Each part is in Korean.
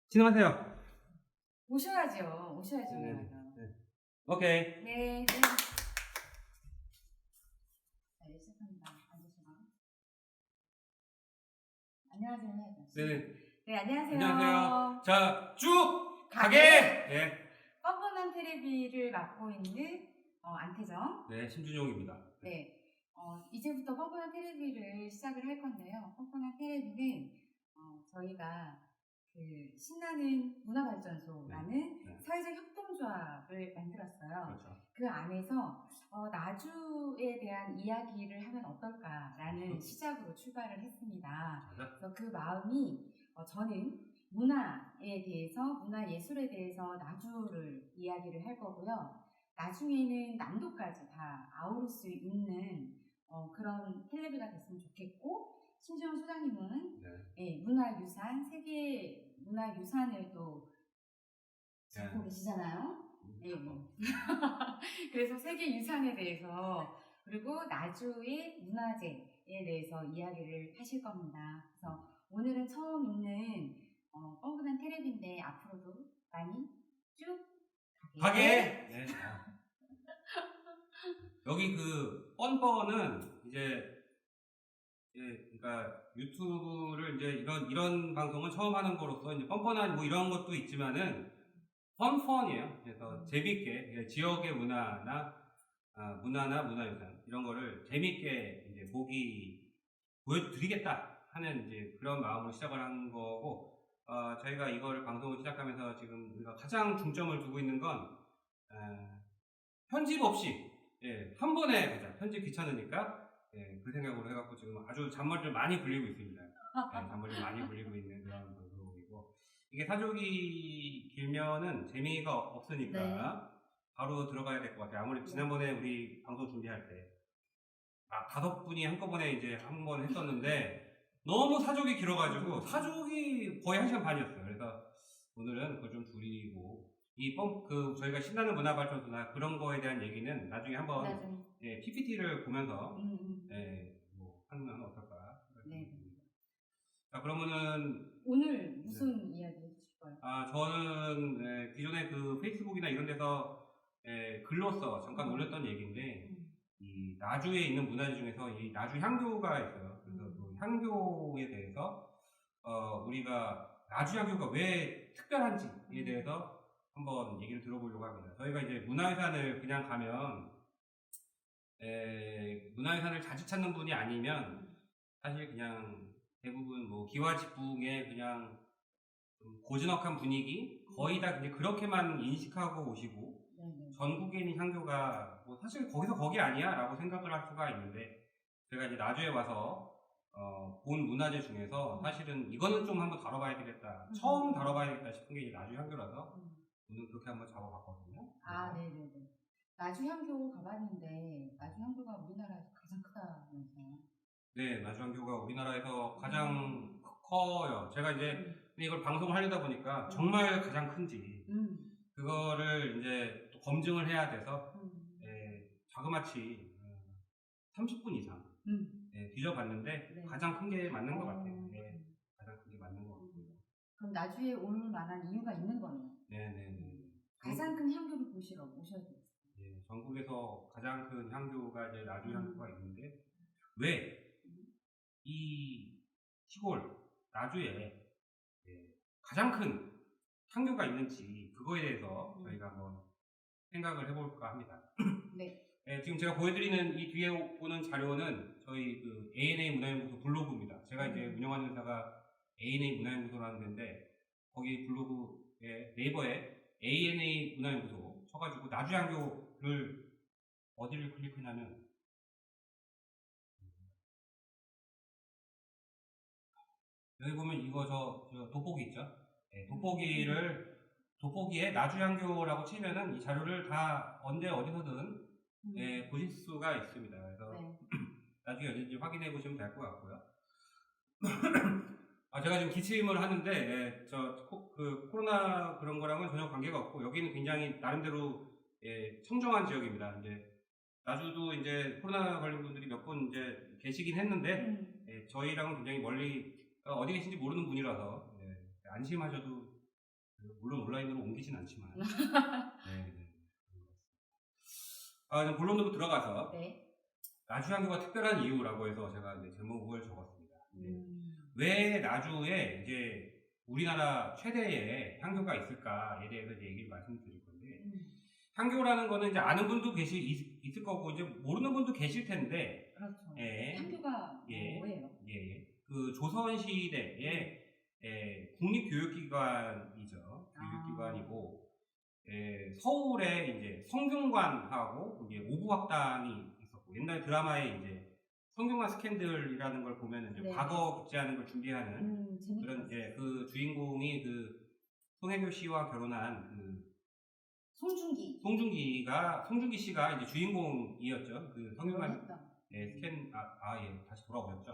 진행하세요. 오셔야죠. 오셔야죠. 네. 네. 네. 오케이. 네. 네, 시작합니다. 앉으시고. 안녕하세요. 해야죠. 네네. 네, 안녕하세요. 안녕하세요. 자, 쭉 가게. 가게! 네. 뻔뻔한 테레비를 맡고 있는 안태정. 네, 신준용입니다. 네. 이제부터 뻔뻔한 테레비를 시작을 할 건데요. 뻔뻔한 테레비는 저희가 그 신나는 문화발전소라는 네. 사회적 협동조합을 만들었어요. 그렇죠. 그 안에서 나주에 대한 이야기를 하면 어떨까라는 시작으로 출발을 했습니다. 그래서 그 마음이 저는 문화에 대해서, 문화예술에 대해서 나주를 이야기를 할 거고요. 나중에는 남도까지 다 아우를 수 있는 그런 텔레비가 됐으면 좋겠고, 신지영 소장님은 네. 문화유산, 세계 문화유산을 또 잡고 계시잖아요. 네. 그래서 세계 유산에 대해서 그리고 나주의 문화재에 대해서 이야기를 하실 겁니다. 그래서 오늘은 처음 있는 뻔뻔한 테레비인데 앞으로도 많이 쭉 가게. 네. 여기 그 뻔뻔은 이제 그러니까 유튜브를 이제 이런 방송을 처음 하는 거로서 이제 뻔뻔한 뭐 이런 것도 있지만은 펀펀이에요. 그래서 재밌게 지역의 문화나 문화유산 이런 거를 재밌게 이제 보여드리겠다 하는 이제 그런 마음으로 시작을 한 거고, 저희가 이걸 방송을 시작하면서 지금 우리가 가장 중점을 두고 있는 건 편집 없이 한 번에 가자. 편집 귀찮으니까 그 생각으로 해갖고 지금 아주 잔머리를 많이 굴리고 있습니다. 잔머리를 많이 굴리고 있는 그런 방송이고, 이게 사족이 길면은 재미가 없으니까 바로 들어가야 될 것 같아요. 아무래도 지난번에 우리 방송 준비할 때 5분이 한꺼번에 이제 한 번 했었는데 너무 사족이 길어가지고 사족이 거의 1시간 반이었어요. 그래서 오늘은 그걸 좀 줄이고 저희가 신나는 문화발전소나 그런 거에 대한 얘기는 나중에 한번 PPT를 보면서 뭐 하면 어떨까. 네. 자, 그러면은 오늘 무슨 이야기 해주실 거예요? 저는 기존에 그 페이스북이나 이런 데서 글로써 잠깐 올렸던 얘기인데, 이 나주에 있는 문화재 중에서 이 나주 향교가 있어요. 그래서 그 향교에 대해서 우리가 나주 향교가 왜 특별한지에 대해서 한번 얘기를 들어보려고 합니다. 저희가 이제 문화유산을 그냥 가면 문화유산을 자주 찾는 분이 아니면 사실 그냥 대부분 뭐 기와집붕의 그냥 좀 고즈넉한 분위기 거의 다 그냥 그렇게만 인식하고 오시고, 전국에 있는 향교가 뭐 사실 거기서 거기 아니야 라고 생각을 할 수가 있는데, 제가 이제 나주에 와서 본 문화재 중에서 사실은 이거는 좀 한번 다뤄봐야 되겠다, 처음 다뤄봐야 되겠다 싶은 게 이제 나주 향교라서 오늘 그렇게 한번 잡아봤거든요. 네네네. 나주 향교 가봤는데 나주 향교가 우리나라에서 가장 크다면서요? 네, 나주 향교가 우리나라에서 가장 커요. 제가 이제 이걸 방송을 하려다 보니까 정말 가장 큰지 그거를 이제 또 검증을 해야 돼서 자그마치 30분 이상 뒤져봤는데 가장 큰 게 맞는 것 같아요. 가장 큰 게 맞는 것 같고요. 그럼 나주에 올 만한 이유가 있는 거네요. 네네네. 가장 큰 향교를 보시러 오셔야 돼요. 전국에서 가장 큰 향교가 이제 나주 향교가 있는데, 왜 이 시골 나주에 가장 큰 향교가 있는지 그거에 대해서 저희가 한번 생각을 해볼까 합니다. 지금 제가 보여드리는 이 뒤에 보는 자료는 저희 그 ANA 문화연구소 블로그입니다. 제가 이제 운영하는 회사가 ANA 문화연구소라는 데인데, 거기 블로그에 네이버에 ANA 문화연구소 쳐가지고 나주향교를 어디를 클릭하냐면 여기 보면 이거 저 돋보기 있죠? 돋보기에 나주향교라고 치면은 이 자료를 다 언제 어디서든 보실 수가 있습니다. 그래서 나중에 어딘지 확인해 보시면 될 것 같고요. 제가 지금 기침을 하는데 그 코로나 그런 거랑은 전혀 관계가 없고, 여기는 굉장히 나름대로 청정한 지역입니다. 이제 나주도 이제 코로나 걸린 분들이 몇 분 이제 계시긴 했는데 저희랑은 굉장히 멀리 어디 계신지 모르는 분이라서 안심하셔도 물론 온라인으로 옮기진 않지만. 네. 그럼 본론으로 들어가서 네. 나주향교가 특별한 이유라고 해서 제가 이제 제목을 적었습니다. 왜 나주에 이제 우리나라 최대의 향교가 있을까에 대해서 이제 얘기를 말씀드릴 건데, 향교라는 거는 이제 아는 분도 있을 거고, 이제 모르는 분도 계실 텐데, 그렇죠. 예. 향교가 예. 뭐예요? 예. 그 조선시대의 국립교육기관이죠. 교육기관이고, 서울에 이제 성균관하고 이제 오부학당이 있었고, 옛날 드라마에 이제 성균관 스캔들이라는 걸 보면 이제 네. 과거 국제하는 걸 준비하는 그런 재밌었어요. 그 주인공이 그 송혜교 씨와 결혼한 그 송중기 씨가 이제 주인공이었죠. 그 성균관 스캔 다시 돌아오셨죠.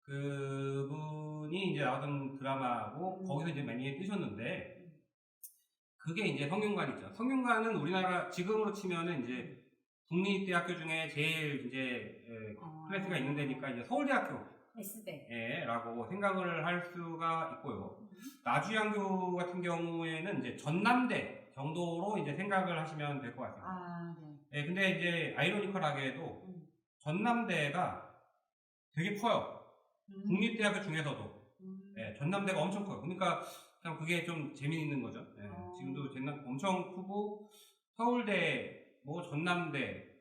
그분이 이제 나왔던 드라마고 거기서 이제 많이 뜨셨는데 그게 이제 성균관이죠. 성균관은 우리나라 지금으로 치면은 이제 국립대학교 중에 제일 이제 클래스가 있는 데니까 이제 서울대학교 라고 생각을 할 수가 있고요. 나주향교 같은 경우에는 이제 전남대 정도로 이제 생각을 하시면 될 것 같습니다. 네. 근데 이제 아이러니컬하게도 전남대가 되게 커요. 국립대학교 중에서도. 전남대가 엄청 커요. 그러니까 참 그게 좀 재미있는 거죠. 지금도 엄청 크고 서울대, 뭐 전남대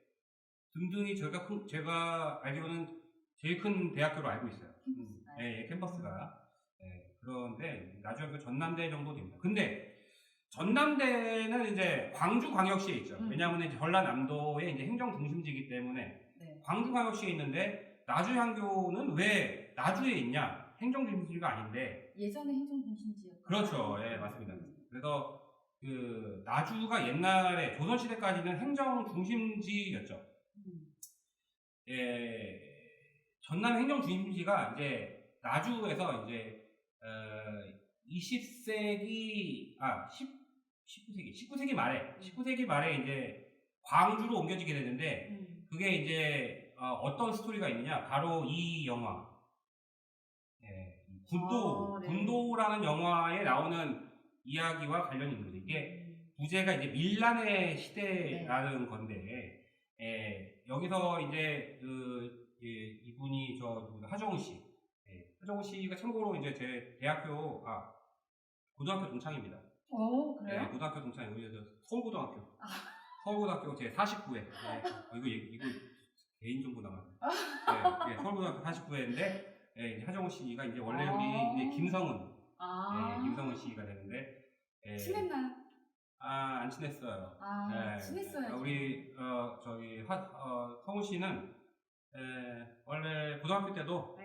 등등이 제가 알기로는 제일 큰 대학교로 알고 있어요. 캠퍼스가. 그런데 나중에 그 전남대 정도 됩니다. 근데 전남대는 이제 광주광역시에 있죠. 왜냐하면 이제 전라남도의 이제 행정 중심지이기 때문에 광주광역시에 있는데 나주향교는 왜 나주에 있냐? 행정 중심지가 아닌데. 예전에 행정 중심지였죠. 그렇죠. 맞습니다. 그래서 그 나주가 옛날에 조선시대까지는 행정 중심지였죠. 전남 행정 중심지가 이제 나주에서 이제 19세기 말에 이제 광주로 옮겨지게 되는데 그게 이제 어떤 스토리가 있느냐? 바로 이 영화 군도라는 영화에 나오는 이야기와 관련이 있는 거죠. 이게 부제가 이제 밀란의 시대라는 건데, 여기서 이제 이분이 하정우 씨, 하정우 씨가 참고로 이제 제 고등학교 동창입니다. 그래요? 고등학교 동창이 우리 서울고등학교 제 49회. 이거 개인정보 나가네. 서울고등학교 49회인데. 하정우 씨가 이제 원래 우리 이제 김성훈 씨가 되는데 친했나요? 안 친했어요. 친했어요. 우리 성훈 씨는 원래 고등학교 때도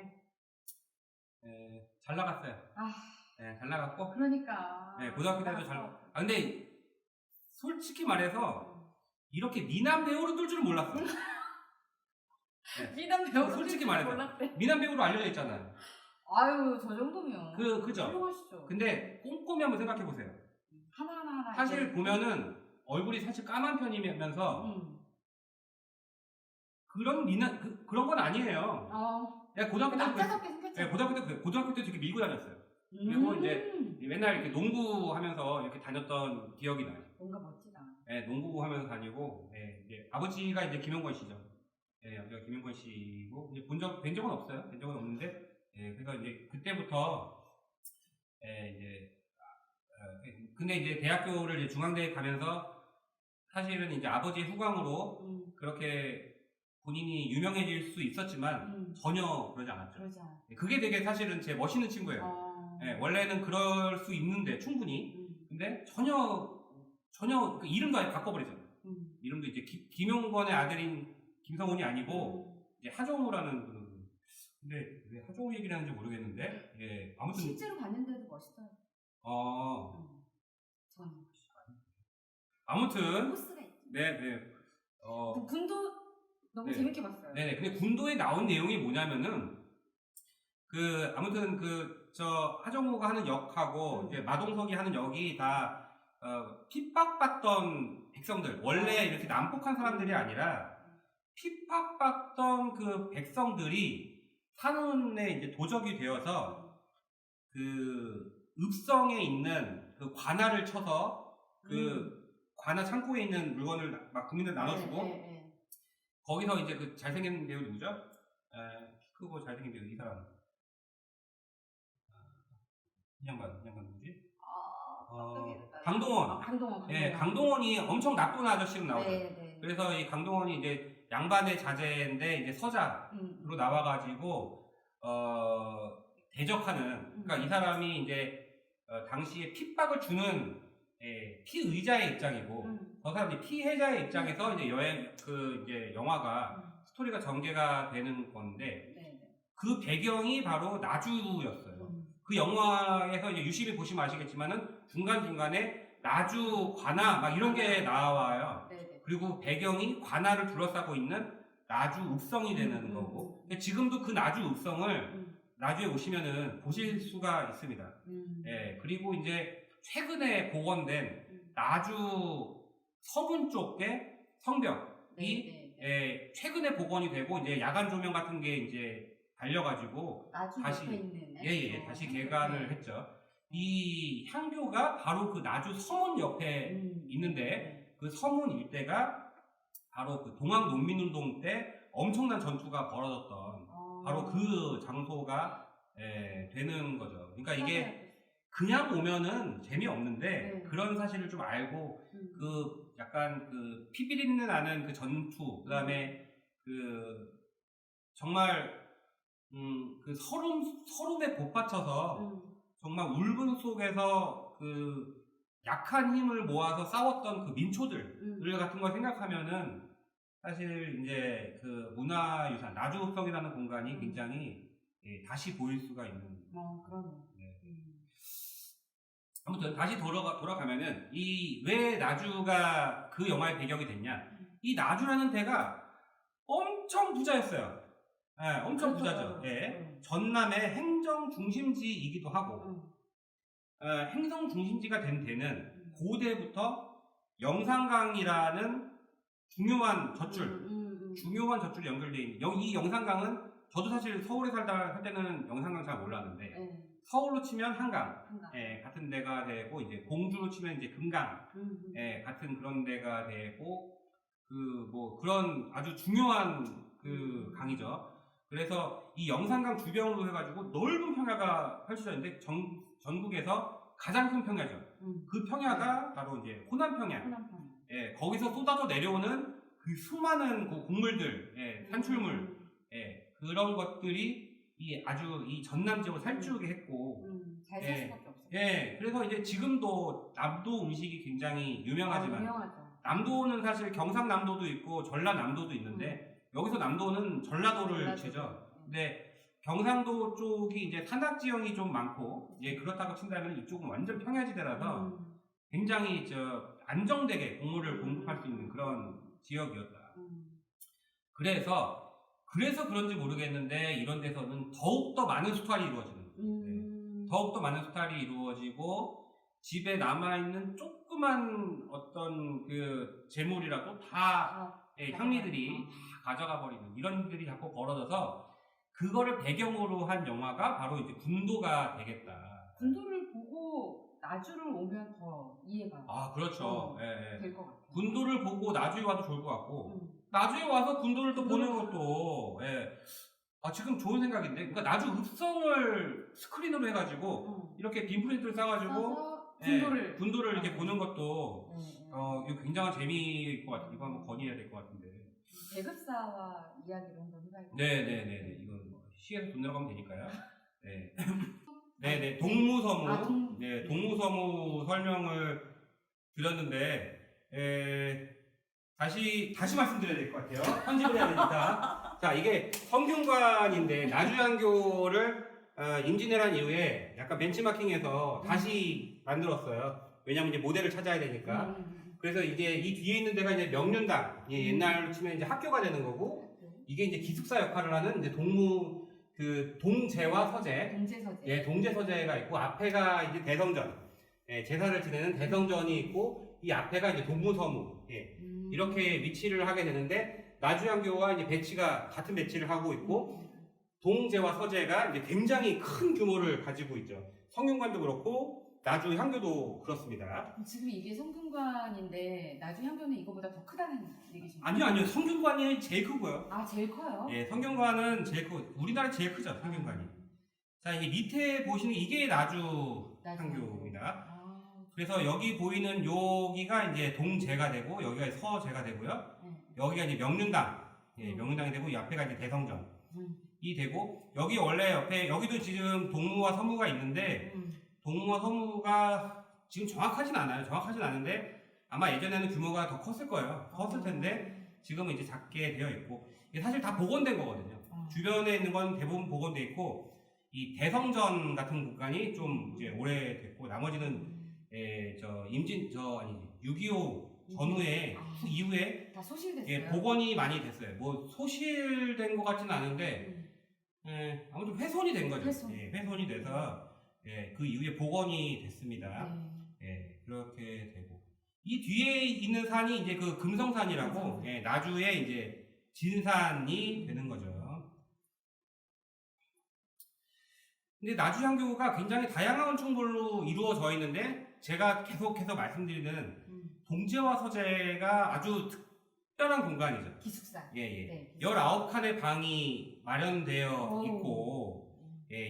잘 나갔어요. 잘 나갔고. 그러니까. 고등학교 때도 근데 솔직히 말해서 이렇게 미남 배우로 뜰 줄은 몰랐어요. 미남 배우 솔직히 말해서 미남 배우로 알려져 있잖아요. 아유, 저 정도면 그죠? 훌륭하시죠. 근데 꼼꼼히 한번 생각해 보세요. 하나하나 사실 보면은 얼굴이 사실 까만 편이면서 그런 건 아니에요. 고등학교 때 되게 밀고 다녔어요. 그리고 이제 맨날 이렇게 농구하면서 이렇게 다녔던 기억이 나요. 뭔가 멋지다. 농구하면서 다니고, 이제 아버지가 이제 김영권 씨죠. 아버지가 김영권 씨고, 이제 뵌 적은 없어요. 뵌 적은 없는데, 그래서 이제 그때부터, 근데 이제 대학교를 이제 중앙대에 가면서 사실은 이제 아버지의 후광으로 그렇게 본인이 유명해질 수 있었지만 전혀 그러지 않았죠. 그게 되게 사실은 제 멋있는 친구예요. 원래는 그럴 수 있는데 충분히. 근데 전혀 그 이름도 아예 바꿔버리잖아요. 이름도 이제 김용건의 아들인 김성훈이 아니고 이제 하정우라는 분은. 근데 왜 하정우 얘기를 하는지 모르겠는데 아무튼 실제로 봤는데도 멋있어요. 저는 아무튼 포스가 있죠. 군도 너무 재밌게 봤어요. 근데 군도에 나온 내용이 뭐냐면은 아무튼 하정우가 하는 역하고 이제 마동석이 하는 역이 다 핍박받던 백성들, 원래 이렇게 난폭한 사람들이 아니라 핍박받던 그 백성들이 산원에 이제 도적이 되어서 그 읍성에 있는 그 관아를 쳐서 그 관아 창고에 있는 물건을 막 국민들 나눠주고 거기서 이제 그 잘생긴 배우 누구죠? 키 크고 잘생긴 배우 이 사람. 이 양반 누구지? 강동원. 강동원. 예, 강동원이 엄청 나쁜 아저씨로 나오죠. 네. 그래서 이 강동원이 이제 양반의 자제인데 이제 서자로 나와가지고 대적하는. 그러니까 이 사람이 이제 당시에 핍박을 주는 피의자의 입장이고 저 사람이 피해자의 입장에서 이제 이제 영화가 스토리가 전개가 되는 건데 그 배경이 바로 나주였어요. 그 영화에서 이제 유심히 보시면 아시겠지만은 중간중간에 나주 관아 막 이런 게 나와요. 그리고 배경이 관아를 둘러싸고 있는 나주 읍성이 되는 거고. 근데 지금도 그 나주 읍성을 나주에 오시면은 보실 수가 있습니다. 예, 그리고 이제 최근에 복원된 나주 서문 쪽의 성벽이 최근에 복원이 되고 이제 야간 조명 같은 게 이제 달려가지고 다시 다시 개관을 했죠. 이 향교가 바로 그 나주 서문 옆에 있는데 그 서문 일대가 바로 그 동학 농민운동 때 엄청난 전투가 벌어졌던 바로 그 장소가 되는 거죠. 그러니까 이게 그냥 오면은 재미없는데 그런 사실을 좀 알고 그 약간 그 피비린내 나는 그 전투 그다음에 그 정말 그 서름에 못받쳐서 정말 울분 속에서 그 약한 힘을 모아서 싸웠던 그 민초들 같은 걸 생각하면은 사실 이제 그 문화유산 나주읍성이라는 공간이 굉장히 다시 보일 수가 있는. 그러네요. 아무튼 다시 돌아가면은 이 왜 나주가 그 영화의 배경이 됐냐? 이 나주라는 데가 엄청 부자였어요. 엄청 부자죠. 전남의 행정 중심지이기도 하고, 행정 중심지가 된 데는 고대부터 영산강이라는 중요한 젖줄이 연결되어 있는. 이 영산강은 저도 사실 서울에 살 때는 영산강 잘 몰랐는데 서울로 치면 한강, 같은 데가 되고 이제 공주로 치면 이제 금강, 같은 그런 데가 되고 그런 아주 중요한 그 강이죠. 그래서 이 영산강 주변으로 해가지고 넓은 평야가 펼쳐져 있는데 전국에서 가장 큰 평야죠. 그 평야가 바로 이제 호남평야. 거기서 쏟아져 내려오는 그 수많은 그 곡물들, 산출물, 그런 것들이 이 전남 지역을 살찌우게 했고, 잘 살 수밖에 없어요. 그래서 이제 지금도 남도 음식이 굉장히 유명하지만, 유명하죠. 남도는 사실 경상남도도 있고 전라남도도 있는데, 여기서 남도는 전라도를 치죠. 근데 경상도 쪽이 이제 산악 지형이 좀 많고, 그렇다고 친다면 이쪽은 완전 평야지대라서 굉장히 안정되게 곡물을 공급할 수 있는 그런 지역이었다. 그래서 그런지 모르겠는데 이런 데서는 더욱더 많은 수탈이 이루어지는 더욱더 많은 수탈이 이루어지고 집에 남아있는 조그만 어떤 그 재물이라도 다 향리들이 다 가져가 버리는 이런 일들이 자꾸 벌어져서 그거를 배경으로 한 영화가 바로 이제 군도가 되겠다. 군도를 보고 나주를 오면 더 이해가 그렇죠. 될 것 같아요. 군도를 보고 나주에 와도 좋을 것 같고 나주에 와서 군도를 또 보는 것도 지금 좋은 생각인데, 그러니까 나주 읍성을 스크린으로 해가지고 이렇게 빔 프린트를 싸가지고 군도를 이렇게 보는 것도 이거 굉장한 재미일 것 같아요. 이거 한번 건의해야 될 것 같은데. 배급사와 이야기를 한번 해봐야겠어요. 네네네. 이건 뭐 시에서 돈 내러가면 되니까요. 네네. 동무서무. 동무서무 설명을 드렸는데, 다시 말씀드려야 될 것 같아요. 편집을 해야 되니까. 자, 이게 성균관인데, 나주양교를 임진왜란 이후에 약간 벤치마킹해서 다시 만들었어요. 왜냐면 이제 모델을 찾아야 되니까. 그래서 이제 이 뒤에 있는 데가 이제 명륜당. 옛날로 치면 이제 학교가 되는 거고, 이게 이제 기숙사 역할을 하는 이제 동제와 서재. 동제서재가 있고, 앞에가 이제 대성전. 제사를 지내는 대성전이 있고, 이 앞에가 이제 동무서무. 이렇게 위치를 하게 되는데, 나주양교와 이제 같은 배치를 하고 있고, 동제와 서재가 이제 굉장히 큰 규모를 가지고 있죠. 성균관도 그렇고, 나주 향교도 그렇습니다. 지금 이게 성균관인데 나주 향교는 이거보다 더 크다는 얘기신가요? 아니요. 성균관이 제일 크고요. 아, 제일 커요? 예, 성균관은 제일 크고 우리나라 제일 크죠. 성균관이. 자, 이게 밑에 보시는 이게 나주 향교입니다. 그래서 여기 보이는 여기가 이제 동제가 되고 여기가 서제가 되고요. 여기가 이제 명륜당, 명륜당이 되고 이 앞에가 이제 대성전이 되고 여기 원래 옆에 여기도 지금 동무와 서무가 있는데 동무와 서무가 지금 정확하진 않은데 아마 예전에는 규모가 더 컸을 거예요. 컸을 텐데 지금은 이제 작게 되어 있고 이게 사실 다 복원된 거거든요. 주변에 있는 건 대부분 복원돼 있고 이 대성전 같은 공간이 좀 이제 오래됐고 나머지는 6.25 전후에 이후에 다 소실됐어요? 예, 복원이 많이 됐어요. 뭐 소실된 것 같지는 않은데 아무튼 훼손이 된 거죠. 훼손이 돼서 그 이후에 복원이 됐습니다. 그렇게 되고 이 뒤에 있는 산이 이제 그 금성산이라고 나주의 이제 진산이 되는 거죠. 근데 나주향교가 굉장히 다양한 층별로 이루어져 있는데 제가 계속해서 말씀드리는 동제와 서제가 아주 특별한 공간이죠. 기숙사. 네. 19칸의 방이 마련되어 있고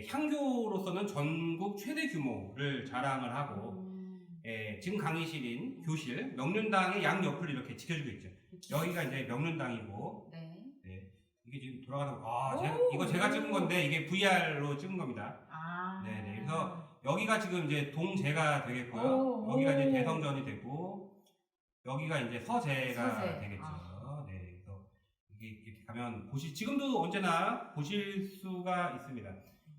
향교로서는 전국 최대 규모를 자랑을 하고 지금 강의실인 교실 명륜당의 양옆을 이렇게 지켜주고 있죠. 여기가 이제 명륜당이고 이게 지금 돌아가는 이거 제가 찍은 건데 이게 VR로 찍은 겁니다. 네네. 그래서 여기가 지금 이제 동제가 되겠고요. 여기가 이제 대성전이 되고 여기가 이제 서제가 되겠죠. 네. 그래서 이렇게 가면 지금도 언제나 보실 수가 있습니다.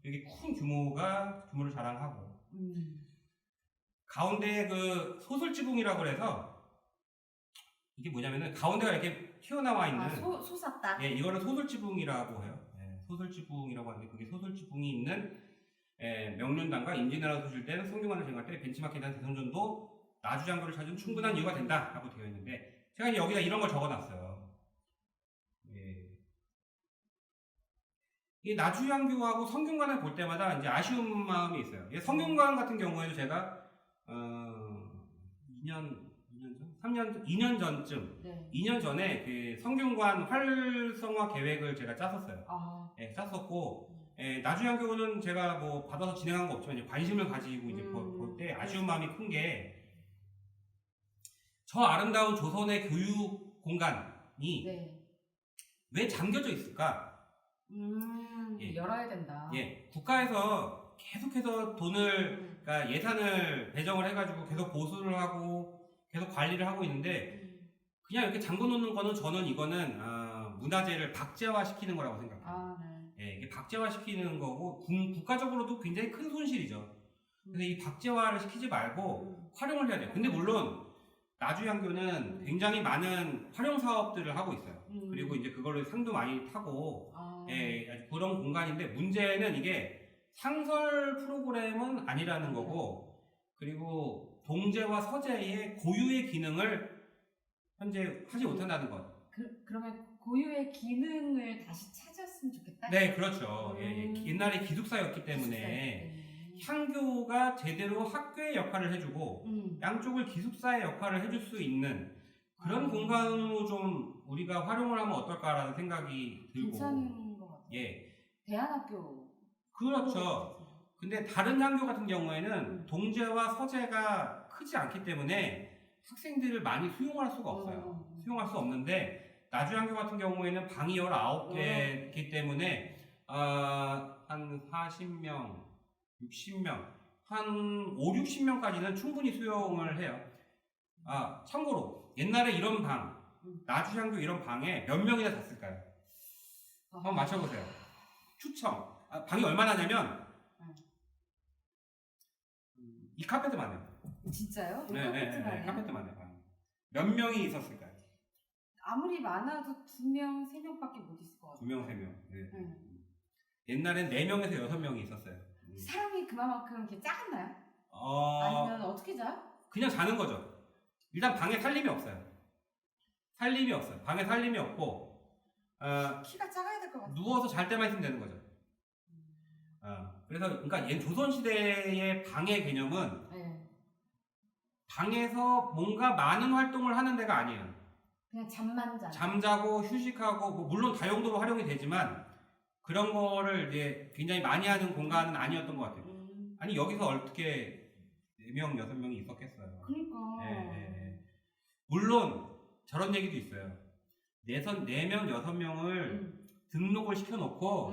여기 큰 규모를 자랑하고 가운데 그 소설지붕이라고 해서 이게 뭐냐면은 가운데가 이렇게 튀어나와 있는 솟았다. 이거를 소설지붕이라고 해요. 소설지붕이라고 하는데 그게 소설지붕이 있는 명륜당과 임진왜란 소실된 성균관을 제공할 때 벤치마킹한 대성전도 나주장교를 찾은 충분한 이유가 된다라고 되어 있는데 제가 이제 여기다 이런 걸 적어놨어요. 이 나주향교하고 성균관을 볼 때마다 이제 아쉬운 마음이 있어요. 성균관 같은 경우에도 제가 2년 전쯤 2년 전에 그 성균관 활성화 계획을 제가 짰었어요. 짰었고 나주향교는 제가 뭐 받아서 진행한 거 없지만 이제 관심을 가지고 이제 볼 때 아쉬운 마음이 큰 게 저 아름다운 조선의 교육 공간이 왜 잠겨져 있을까? 열어야 된다. 국가에서 계속해서 돈을 그러니까 예산을 배정을 해가지고 계속 보수를 하고 계속 관리를 하고 있는데 그냥 이렇게 잠궈놓는 거는 저는 이거는 문화재를 박제화시키는 거라고 생각해요. 이게 박제화시키는 거고 국가적으로도 굉장히 큰 손실이죠. 근데 이 박제화를 시키지 말고 활용을 해야 돼요. 근데 물론 나주향교는 굉장히 많은 활용 사업들을 하고 있어요. 그리고 이제 그걸로 상도 많이 타고 그런 공간인데 문제는 이게 상설 프로그램은 아니라는 거고 그리고 동제와 서제의 고유의 기능을 현재 하지 못한다는 것. 그러면 고유의 기능을 다시 찾았으면 좋겠다? 네, 그렇죠. 옛날에 기숙사였기 때문에 향교가 제대로 학교의 역할을 해주고 양쪽을 기숙사의 역할을 해줄 수 있는 그런 공간으로 좀 우리가 활용을 하면 어떨까라는 생각이 들고. 괜찮은 것 같아요. 대안학교. 그렇죠. 근데 다른 향교 같은 경우에는 동제와 서제가 크지 않기 때문에 학생들을 많이 수용할 수가 없어요. 수용할 수 없는데 나주향교 같은 경우에는 방이 19개이기 때문에 한 40명, 60명, 한 5, 60명까지는 충분히 수용을 해요. 참고로 옛날에 이런 방, 나주향교 이런 방에 몇 명이나 잤을까요? 한번 맞춰보세요. 추첨. 방이 얼마나 냐면 이 카페트만 해요. 진짜요? 네, 카페트만 해요. 몇 명이 있었을까요? 아무리 많아도 2명, 3명밖에 못 있을 것 같아요. 2명, 3명. 옛날엔 4명에서 6명이 있었어요. 사람이 그만큼 이렇게 작았나요? 아니면 어떻게 자? 그냥 자는 거죠. 일단 방에 살림이 없어요. 방에 살림이 없고 키가 작아야 될 것 같아요. 누워서 잘 때만 있으면 되는 거죠. 그래서 그러니까 조선시대의 방의 개념은 방에서 뭔가 많은 활동을 하는 데가 아니에요. 그냥 잠만 자. 잠자고 휴식하고 뭐 물론 다용도로 활용이 되지만 그런 거를 이제 굉장히 많이 하는 공간은 아니었던 것 같아요. 아니 여기서 어떻게 4명, 6명이 있었겠어요. 그러니까. 예. 물론 저런 얘기도 있어요. 4명, 6명을 등록을 시켜놓고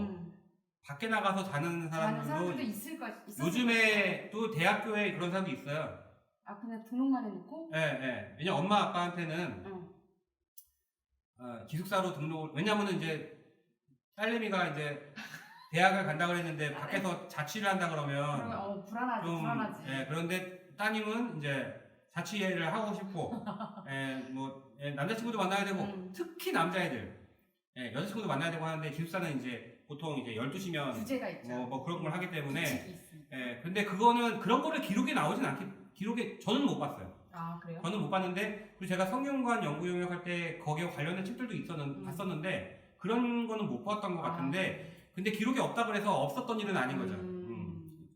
밖에 나가서 자는 사람들도 있을 거. 요즘에 또 대학교에 그런 사람도 있어요. 아 그냥 등록만 해놓고? 예. 왜냐 엄마 아빠한테는 기숙사로 등록을 왜냐면은 이제 딸내미가 이제 대학을 간다 그랬는데 밖에서 자취를 한다 그러면 불안하지. 좀, 불안하지. 예, 그런데 따님은 이제 자취를 하고 싶고 남자친구도 만나야 되고 특히 남자애들 여자친구도 만나야 되고 하는데 기숙사는 이제 보통 이제 12시면 규제가 있죠. 뭐 그런 걸 하기 때문에 규칙이 있으니까. 근데 그거는 그런 거를 기록에 나오진 기록에 저는 못 봤어요. 아 그래요? 저는 못 봤는데 그리고 제가 성균관 연구 용역 할 때 거기에 관련된 책들도 봤었는데 그런 거는 못 봤던 것 같은데 근데 기록이 없다 그래서 없었던 일은 아닌 거죠.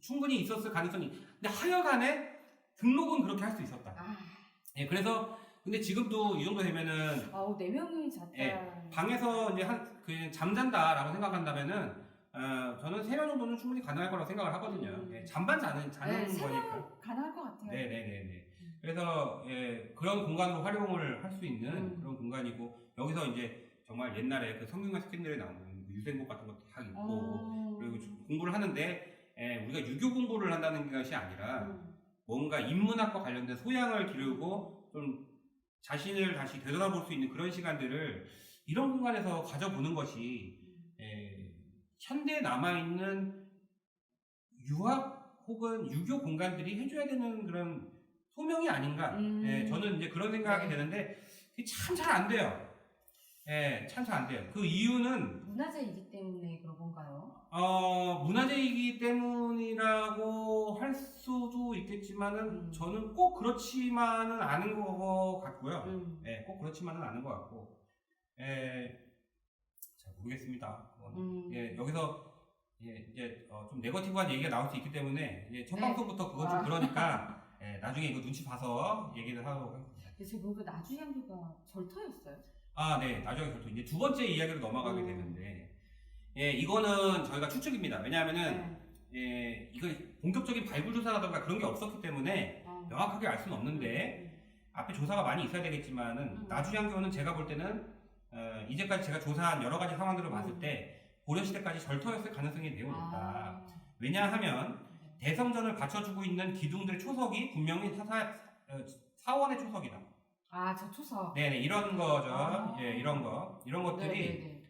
충분히 있었을 가능성이. 근데 하여간에 등록은 그렇게 할 수 있었다. 그래서 근데 지금도 이 정도 되면은 4명이 잤다. 방에서 이제 그냥 잠잔다라고 생각한다면은 저는 3명 정도는 충분히 가능할 거라고 생각을 하거든요. 잠만 자는 거니까. 가능할 것 같아요. 네네네. 그래서 그런 공간으로 활용을 할 수 있는 그런 공간이고 여기서 이제 정말 옛날에 그 성균관 스캔들에 나오는 유생복 같은 것도 다 있고 그리고 공부를 하는데 우리가 유교 공부를 한다는 것이 아니라 뭔가 인문학과 관련된 소양을 기르고 좀 자신을 다시 되돌아볼 수 있는 그런 시간들을 이런 공간에서 가져보는 것이 현대에 남아있는 유학 혹은 유교 공간들이 해줘야 되는 그런 소명이 아닌가. 저는 이제 그런 생각이 되는데 참 잘 안 돼요. 참 잘 안 돼요. 그 이유는 문화재이기 때문에 그런 건가요? 문화재이기 때문이라고 할 수도 있겠지만은 저는 꼭 그렇지만은 않은 것 같고요. 꼭 그렇지만은 않은 것 같고, 잘 모르겠습니다. 여기서 이제 좀 네거티브한 얘기가 나올 수 있기 때문에 첫 방송부터 그건 좀 그러니까 나중에 이거 눈치 봐서 얘기를 하도록 하겠습니다. 제가 보니까 나주향교가 절터였어요. 네, 나중에 절터. 이제 두 번째 이야기로 넘어가게 되는데, 이거는 저희가 추측입니다. 왜냐하면은, 이거 본격적인 발굴 조사라던가 그런 게 없었기 때문에 명확하게 알 수는 없는데, 앞에 조사가 많이 있어야 되겠지만은, 나주향교는 제가 볼 때는, 이제까지 제가 조사한 여러 가지 상황들을 봤을 때, 고려시대까지 절터였을 가능성이 매우 높다. 왜냐하면, 대성전을 받쳐주고 있는 기둥들 초석이 분명히 사원의 초석이다. 저 초석. 네네, 이런 거죠. 이런 것들이,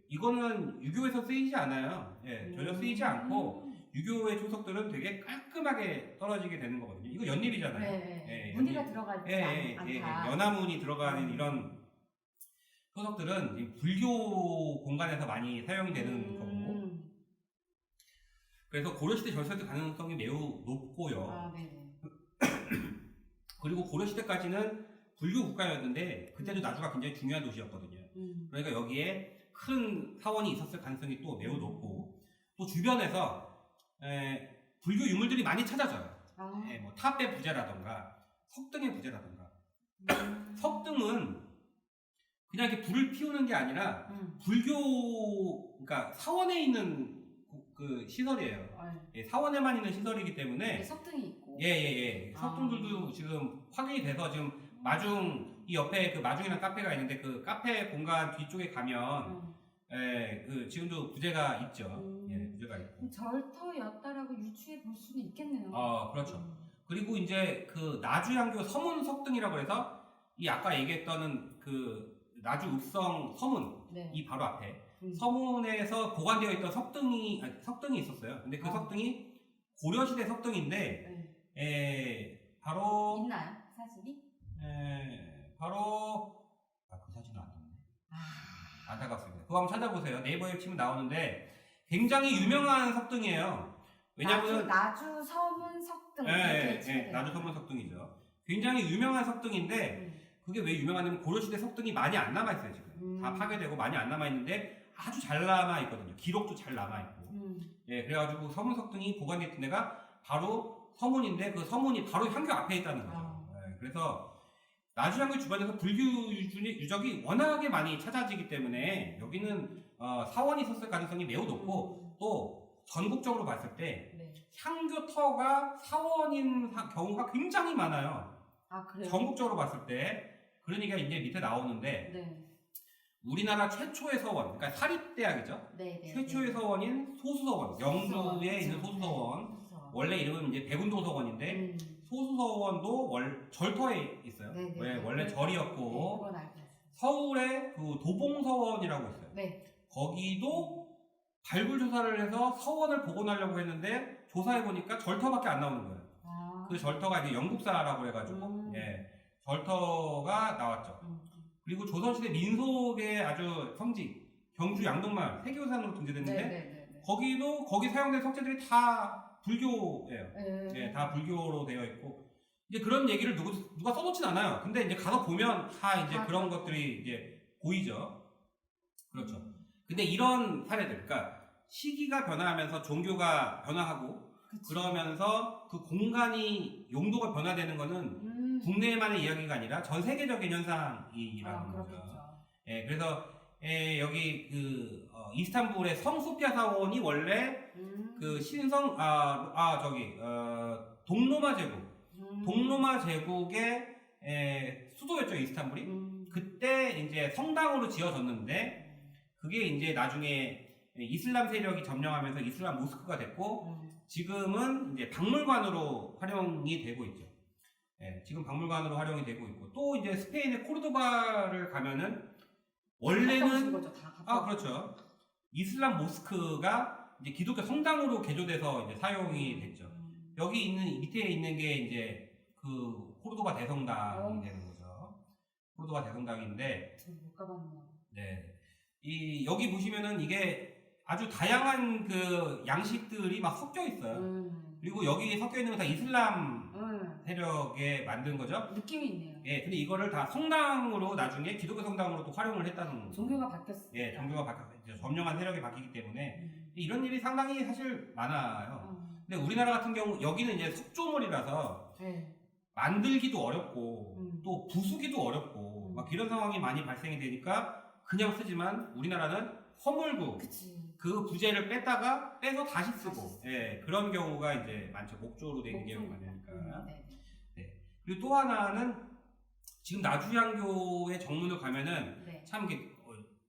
이거는 유교에서 쓰이지 않아요. 전혀 쓰이지 않고, 유교의 초석들은 되게 깔끔하게 떨어지게 되는 거거든요. 이거 연립이잖아요. 무늬가 들어가지 않다. 연화문이 들어가는 이런 초석들은 불교 공간에서 많이 사용이 되는 거고, 그래서 고려시대 절서였을 가능성이 매우 높고요. 그리고 고려시대까지는 불교 국가였는데 그때도 나주가 굉장히 중요한 도시였거든요. 그러니까 여기에 큰 사원이 있었을 가능성이 또 매우 높고 또 주변에서 불교 유물들이 많이 찾아져요. 뭐 탑의 부재라던가 석등의 부재라던가 석등은 그냥 이렇게 불을 피우는 게 아니라 그러니까 사원에 있는 그 시설이에요. 사원에만 있는 시설이기 때문에 석등이 있고. 석등들도 지금 확인이 돼서 지금 이 옆에 그 마중이라는 카페가 있는데 그 카페 공간 뒤쪽에 가면 지금도 부재가 있죠. 부재가 있고. 절터였다라고 유추해 볼 수는 있겠네요. 그렇죠. 그리고 이제 그 나주향교 서문 석등이라고 해서 이 아까 얘기했던 그 나주 읍성 서문 이 바로 앞에 서문에서 보관되어 있던 석등이 있었어요. 근데 그 석등이 고려시대 석등인데, 바로. 있나요? 사진이? 바로, 그 사진은 안 나오네. 안타깝습니다. 그거 한번 찾아보세요. 네이버에 치면 나오는데, 굉장히 유명한 석등이에요. 왜냐면. 나주 서문 석등. 나주 서문 석등이죠. 굉장히 유명한 석등인데, 그게 왜 유명하냐면 고려시대 석등이 많이 안 남아있어요, 지금. 다 파괴되고 많이 안 남아있는데, 아주 잘 남아있거든요. 기록도 잘 남아있고. 그래가지고 서문 석등이 보관되어 있던 데가 바로 서문인데 그 서문이 바로 향교 앞에 있다는 거죠. 네, 그래서 나주향교 주변에서 불교 유적이 워낙에 많이 찾아지기 때문에 여기는 사원이 있었을 가능성이 매우 높고 또 전국적으로 봤을 때 네. 향교터가 사원인 경우가 굉장히 많아요. 아, 그래요? 전국적으로 봤을 때. 그러니까 이제 밑에 나오는데 네. 우리나라 최초의 서원, 그러니까 사립대학이죠. 네, 네. 최초의 네. 서원인 소수서원, 영주에 있는 소수서원. 소수서원. 원래 이름은 이제 백운도서원인데 소수서원도 절터에 있어요. 네, 네, 왜? 네. 원래 네, 절이었고 그건 알고 있어요. 서울에 그 도봉서원이라고 있어요. 네. 거기도 발굴 조사를 해서 서원을 복원하려고 했는데 조사해 보니까 절터밖에 안 나오는 거예요. 아. 그 절터가 이제 영국사라고 해가지고 예, 절터가 나왔죠. 그리고 조선시대 민속의 아주 성지 경주 양동마을 세계유산으로 등재됐는데 네, 네, 네, 네. 거기 사용된 석재들이 다 불교예요. 네. 네, 다 불교로 되어 있고 이제 그런 얘기를 누가 써놓진 않아요. 근데 이제 가서 보면 다 이제 그런 것들이 이제 보이죠. 그렇죠. 근데 이런 사례들, 그러니까 시기가 변화하면서 종교가 변화하고 그치. 그러면서 그 공간이 용도가 변화되는 거는 국내만의 이야기가 아니라 전 세계적인 현상이라는 거죠. 그렇겠죠. 예, 그래서 여기 그 이스탄불의 성소피아 사원이 원래 그 신성 동로마 제국 동로마 제국의 수도였죠, 이스탄불이. 그때 이제 성당으로 지어졌는데 그게 이제 나중에 이슬람 세력이 점령하면서 이슬람 모스크가 됐고 지금은 이제 박물관으로 활용이 되고 있죠. 예, 지금 박물관으로 활용이 되고 있고 또 이제 스페인의 코르도바를 가면은 원래는 그렇죠. 이슬람 모스크가 이제 기독교 성당으로 개조돼서 이제 사용이 됐죠. 여기 있는 밑에 있는 게 이제 그 코르도바 대성당이 되는 거죠. 코르도바 대성당인데 못 가봤네요. 네. 여기 보시면은 이게 아주 다양한 그 양식들이 막 섞여 있어요. 그리고 여기 섞여 있는 건 다 이슬람 세력에 만든 거죠. 느낌이 있네요. 예, 근데 이거를 다 성당으로 나중에 기독교 성당으로 또 활용을 했다는 종교가 바뀌었어요. 예, 종교가 바뀌었죠. 점령한 세력이 바뀌기 때문에 이런 일이 상당히 사실 많아요. 근데 우리나라 같은 경우 여기는 이제 석조물이라서 네. 만들기도 어렵고 또 부수기도 어렵고 막 이런 상황이 많이 발생이 되니까 그냥 쓰지만 우리나라는 허물고 그치. 그 부재를 빼서 다시 쓰고 예, 그런 경우가 이제 많죠. 목조로 되는 경우가 많으니까. 네. 그리고 또 하나는 지금 나주향교의 정문을 가면은 네. 참 이게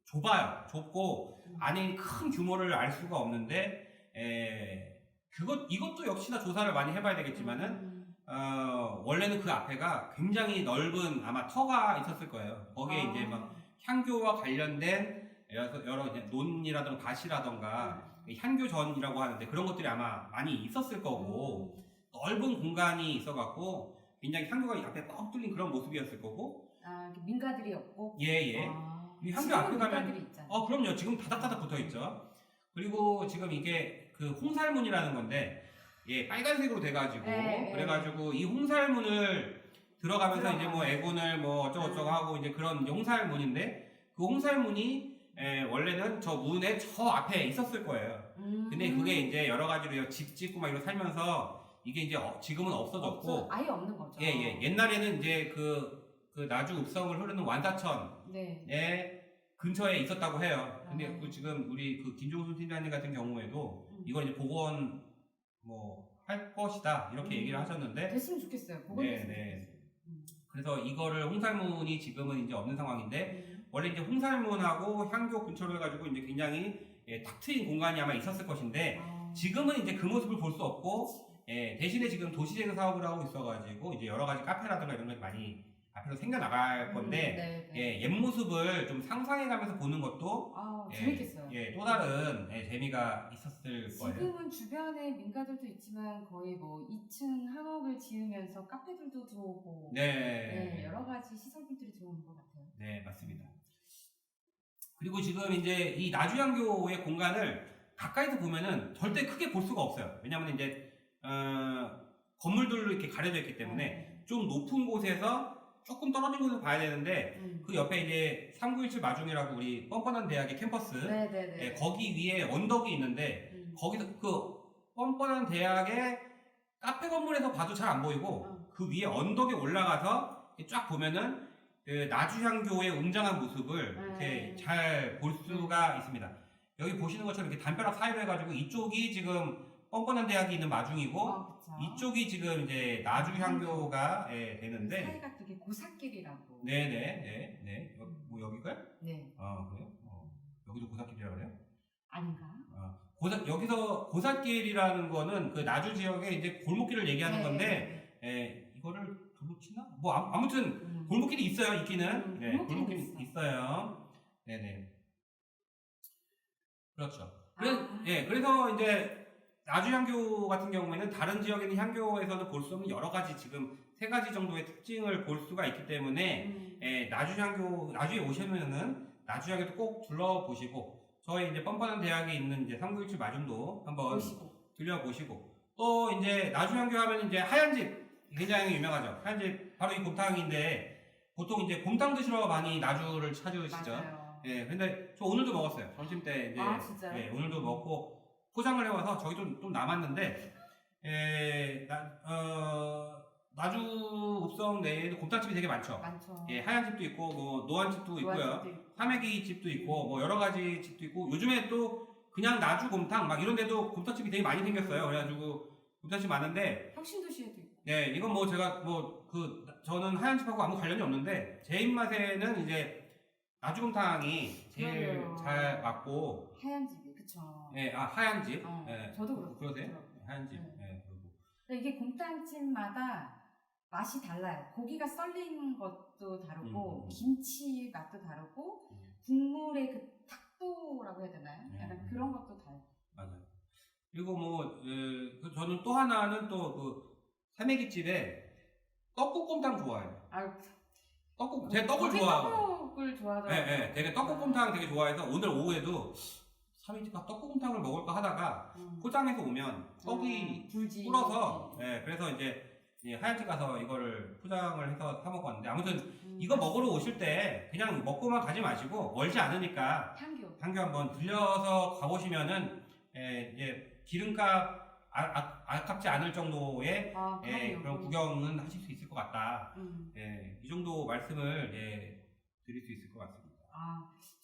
좁아요. 좁고 안에 큰 규모를 알 수가 없는데 이것도 역시나 조사를 많이 해봐야 되겠지만은 원래는 그 앞에가 굉장히 넓은 아마 터가 있었을 거예요. 거기에 이제 막 향교와 관련된 여러 이제 논이라든가 밭이라든가 향교전이라고 하는데 그런 것들이 아마 많이 있었을 거고 넓은 공간이 있어갖고 굉장히 향교가 앞에 뻥 뚫린 그런 모습이었을 거고 민가들이었고 예예 향교 앞에 가면 그럼요 지금 다닥다닥 붙어있죠. 그리고 지금 이게 그 홍살문이라는 건데 예 빨간색으로 돼가지고 그래가지고 이 홍살문을 들어가면서 이제 뭐 애군을 뭐 어쩌고저쩌고 하고 이제 그런 이제 홍살문인데 그 홍살문이 원래는 저 문에 저 앞에 있었을 거예요. 근데 그게 이제 여러 가지로 집 짓고 막 이러고 살면서 이게 이제 지금은 없어졌고 아예 없는 거죠. 예 옛날에는 이제 그 나주 읍성을 흐르는 완사천에 근처에 있었다고 해요. 근데 그 지금 우리 그 김종순 팀장님 같은 경우에도 이걸 이제 복원 뭐 할 것이다 이렇게 얘기를 하셨는데 됐으면 좋겠어요. 복원됐으면 좋겠어요. 그래서 이거를 홍살문이 지금은 이제 없는 상황인데 원래 이제 홍살문하고 향교 근처로 해가지고 이제 굉장히 탁 트인 공간이 아마 있었을 것인데 지금은 이제 그 모습을 볼 수 없고 대신에 지금 도시재생 사업을 하고 있어가지고 이제 여러 가지 카페라든가 이런 게 많이 앞으로 생겨나갈 건데 옛 모습을 좀 상상해가면서 보는 것도 재밌겠어요. 또 다른 재미가 있었을 거예요. 지금은 주변에 민가들도 있지만 거의 뭐 2층 한옥을 지으면서 카페들도 들어오고 여러 가지 시설물들이 들어오는 것 같아요. 네, 맞습니다. 그리고 지금 이제 이 나주향교의 공간을 가까이서 보면은 절대 크게 볼 수가 없어요. 왜냐하면 이제 건물들로 이렇게 가려져 있기 때문에 좀 높은 곳에서 조금 떨어진 곳에서 봐야 되는데 그 옆에 이제 3917 마중이라고 우리 뻔뻔한 대학의 캠퍼스 거기 위에 언덕이 있는데 거기서 그 뻔뻔한 대학의 카페 건물에서 봐도 잘 안 보이고 그 위에 언덕에 올라가서 쫙 보면은 그 나주향교의 웅장한 모습을 이렇게 잘 볼 수가 있습니다. 여기 보시는 것처럼 이렇게 담벼락 사이로 해가지고 이쪽이 지금 뻔뻔한 대학이 있는 마중이고 그쵸. 이쪽이 지금 이제 나주향교가 되는데 사이가 되게 고삿길이라고. 네네네 뭐 여기가요? 네. 그래요? 여기도 고삿길이라고 그래요? 아닌가? 여기서 고삿길이라는 거는 그 나주 지역에 이제 골목길을 얘기하는 네. 건데 이거를 도로 치나? 뭐 아무튼 골목길이 있어요. 있기는 골목길이 있어요. 네네. 그렇죠. 그래서 이제 나주향교 같은 경우에는 다른 지역에 있는 향교에서는 볼 수 없는 여러 가지 지금 3가지 정도의 특징을 볼 수가 있기 때문에 나주에 오시면은 나주향교도 꼭 둘러보시고 저희 이제 뻔뻔한 대학에 있는 이제 3917 마중도 한번 들려보시고 또 이제 나주향교 하면 이제 하얀 집 굉장히 유명하죠. 하얀 집 바로 이 곰탕인데 보통 이제 곰탕 드시러 많이 나주를 찾으시죠. 맞아요. 근데 저 오늘도 먹었어요. 점심 때 이제 진짜요? 오늘도 먹고 포장을 해와서 저기 좀 남았는데 나주 읍성 내에도 곰탕집이 되게 많죠. 하얀 집도 있고 뭐 노안 집도 있고요. 화매기 집도 있고 뭐 여러 가지 집도 있고 요즘에 또 그냥 나주 곰탕 막 이런 데도 곰탕집이 되게 많이 생겼어요. 그래가지고 곰탕집 많은데 혁신도시에도 있고. 이건 뭐 제가 저는 하얀 집하고 아무 관련이 없는데 제 입맛에는 이제 나주 곰탕이 제일 잘 맞고 하얀 집이 그쵸. 하얀 집. 저도 그렇고. 그러세요? 하얀 집. 이게 곰탕집마다 맛이 달라요. 고기가 썰린 것도 다르고 김치 맛도 다르고 국물의 그 탁도라고 해야 되나요? 약간 그런 것도 다르고. 맞아요. 그리고 뭐 저는 또 하나는 또 그 새매기 집에 떡국곰탕 좋아해요. 제가 떡을 좋아하고. 떡국을 좋아하더라고요. 되게 떡국곰탕 되게 좋아해서 오늘 오후에도 사미집가 떡국곰탕을 먹을까 하다가 포장해서 오면 떡이 불어서 그래서 이제 하얀집 가서 이거를 포장을 해서 사 먹었는데 아무튼 이거 먹으러 오실 때 그냥 먹고만 가지 마시고 멀지 않으니까 향교 한번 들려서 가보시면은 이제 기름값 아깝지 않을 정도의 그런 구경은 하실 수 있을 것 같다. 이 정도 말씀을 드릴 수 있을 것 같습니다.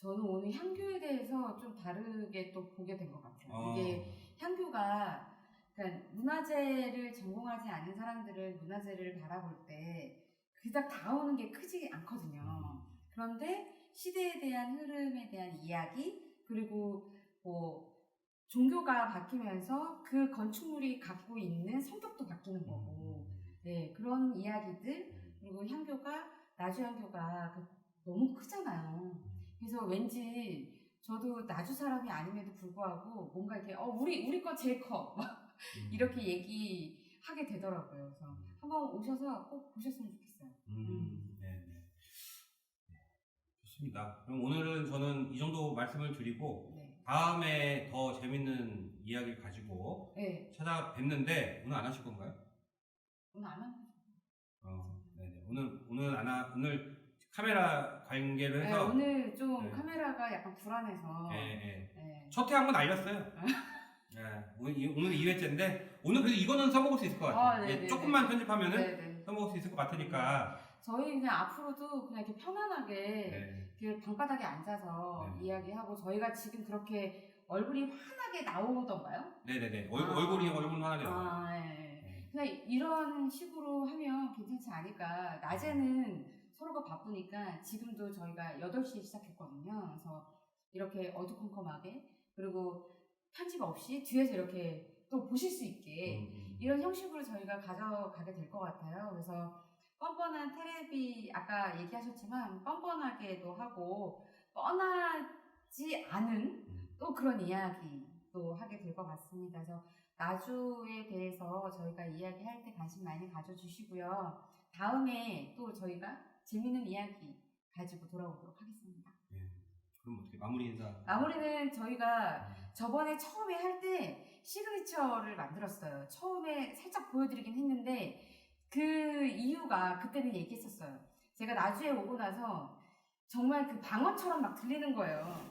저는 오늘 향교에 대해서 좀 다르게 또 보게 된 것 같아요. 이게 향교가 그러니까 문화재를 전공하지 않은 사람들은 문화재를 바라볼 때 그닥 다오는 게 크지 않거든요. 그런데 시대에 대한 흐름에 대한 이야기 그리고 뭐 종교가 바뀌면서 그 건축물이 갖고 있는 성격도 바뀌는 거고 그런 이야기들 그리고 나주향교가 너무 크잖아요. 그래서 왠지 저도 나주 사람이 아님에도 불구하고 뭔가 이렇게 우리 거 제일 커 이렇게 얘기하게 되더라고요. 그래서 한번 오셔서 꼭 보셨으면 좋겠어요. 좋습니다. 그럼 오늘은 저는 이 정도 말씀을 드리고 다음에 더 재밌는 이야기를 가지고 찾아뵙는데 오늘 안 하실 건가요? 오늘 안 하는 오늘 카메라 관계를 해서 오늘 좀 카메라가 약간 불안해서 첫 회 한 번 알렸어요. 오늘 2회째인데 오늘 그래도 이거는 써먹을 수 있을 것 같아요. 조금만 편집하면은 써먹을 수 있을 것 같으니까 저희 그냥 앞으로도 그냥 이렇게 편안하게 이렇게 방바닥에 앉아서 이야기하고 저희가 지금 그렇게 얼굴이 환하게 나오던가요? 네네네. 얼굴 환하게 나와요. 그냥 이런 식으로 하면 괜찮지 않을까. 낮에는 서로가 바쁘니까 지금도 저희가 8시에 시작했거든요. 그래서 이렇게 어두컴컴하게 그리고 편집 없이 뒤에서 이렇게 또 보실 수 있게 이런 형식으로 저희가 가져가게 될 것 같아요. 그래서 뻔뻔한 테레비 아까 얘기하셨지만 뻔뻔하게도 하고 뻔하지 않은 또 그런 이야기도 하게 될 것 같습니다. 그래서 나주에 대해서 저희가 이야기할 때 관심 많이 가져주시고요. 다음에 또 저희가 재밌는 이야기 가지고 돌아오도록 하겠습니다. 그럼 어떻게 마무리 인사? 마무리는 저희가 저번에 처음에 할 때 시그니처를 만들었어요. 처음에 살짝 보여드리긴 했는데 그 이유가 그때는 얘기했었어요. 제가 나주에 오고 나서 정말 그 방언처럼 막 들리는 거예요.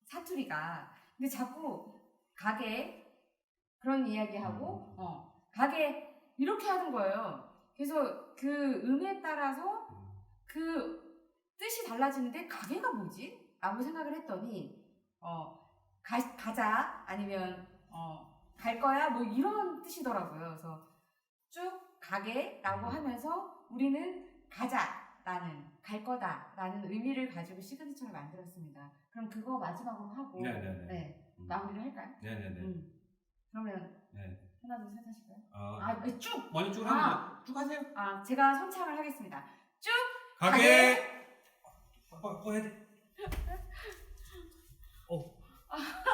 사투리가. 근데 자꾸 가게 그런 이야기하고 가게 이렇게 하는 거예요. 그래서 그 음에 따라서 그 뜻이 달라지는데 가게가 뭐지? 라고 생각을 했더니 가자 아니면 갈 거야 뭐 이런 뜻이더라고요. 그래서 쭉 가게라고 하면서 우리는 가자라는 갈 거다라는 의미를 가지고 시그니처를 만들었습니다. 그럼 그거 마지막으로 하고 네네네. 네, 마무리를 할까요? 네네네. 그러면 네. 하나 둘 셋 하실까요? 쭉! 먼저 쭉 하면 쭉 하세요. 제가 선창을 하겠습니다. 쭉! 가게. 해야 돼.